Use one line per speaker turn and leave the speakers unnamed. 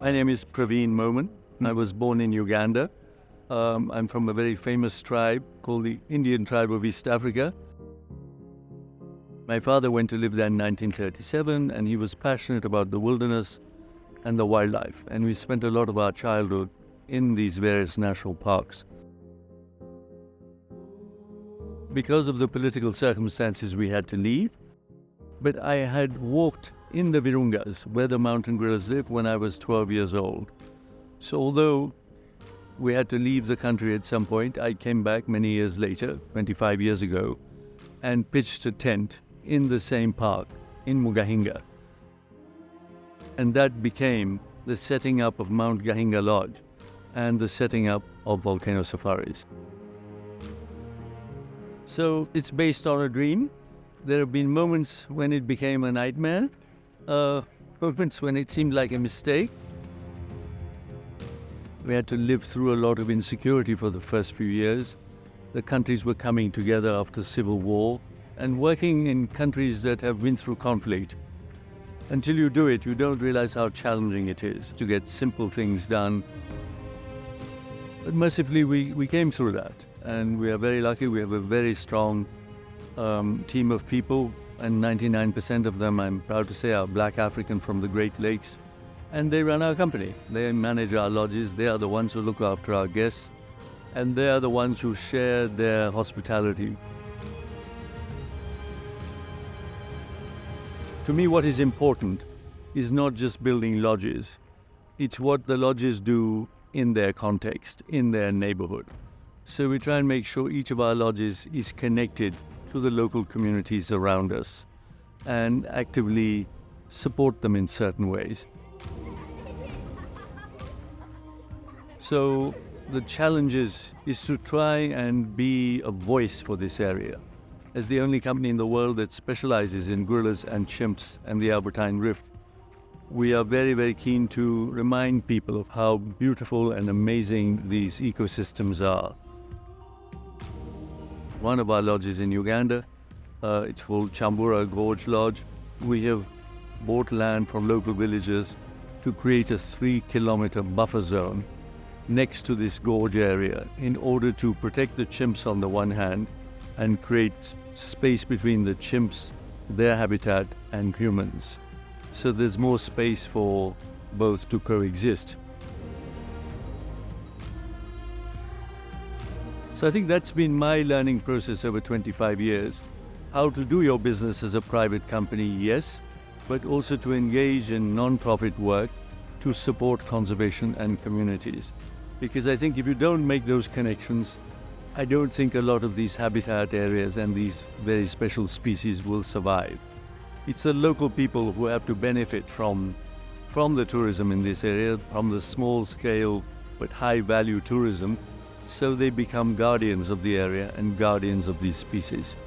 My name is Praveen Moman. I was born in Uganda. I'm from a very famous tribe called the Indian tribe of East Africa. My father went to live there in 1937, and he was passionate about the wilderness and the wildlife. And we spent a lot of our childhood in these various national parks. Because of the political circumstances, we had to leave. But I had walked in the Virungas, where the mountain gorillas live, when I was 12 years old. So although we had to leave the country at some point, I came back many years later, 25 years ago, and pitched a tent in the same park in Mugahinga. And that became the setting up of Mount Gahinga Lodge and the setting up of Volcanoes Safaris. So it's based on a dream. There have been moments when it became a nightmare, moments when it seemed like a mistake. We had to live through a lot of insecurity for the first few years. The countries were coming together after civil war, and working in countries that have been through conflict. Until you do it, you don't realize how challenging it is to get simple things done. But mercifully, we came through that, and we are very lucky. We have a very strong team of people, and 99% of them, I'm proud to say, are Black African from the Great Lakes. And they run our company. They manage our lodges. They are the ones who look after our guests. And they are the ones who share their hospitality. To me, what is important is not just building lodges. It's what the lodges do in their context, in their neighborhood. So we try and make sure each of our lodges is connected to the local communities around us and actively support them in certain ways. So the challenge is to try and be a voice for this area. As the only company in the world that specializes in gorillas and chimps and the Albertine Rift, we are very, very keen to remind people of how beautiful and amazing these ecosystems are. One of our lodges in Uganda, it's called Chambura Gorge Lodge. We have bought land from local villagers to create a 3-kilometer buffer zone next to this gorge area in order to protect the chimps on the one hand and create space between the chimps, their habitat, and humans. So there's more space for both to coexist. So I think that's been my learning process over 25 years. How to do your business as a private company, yes, but also to engage in non-profit work to support conservation and communities. Because I think if you don't make those connections, I don't think a lot of these habitat areas and these very special species will survive. It's the local people who have to benefit from the tourism in this area, from the small scale but high value tourism, so they become guardians of the area and guardians of these species.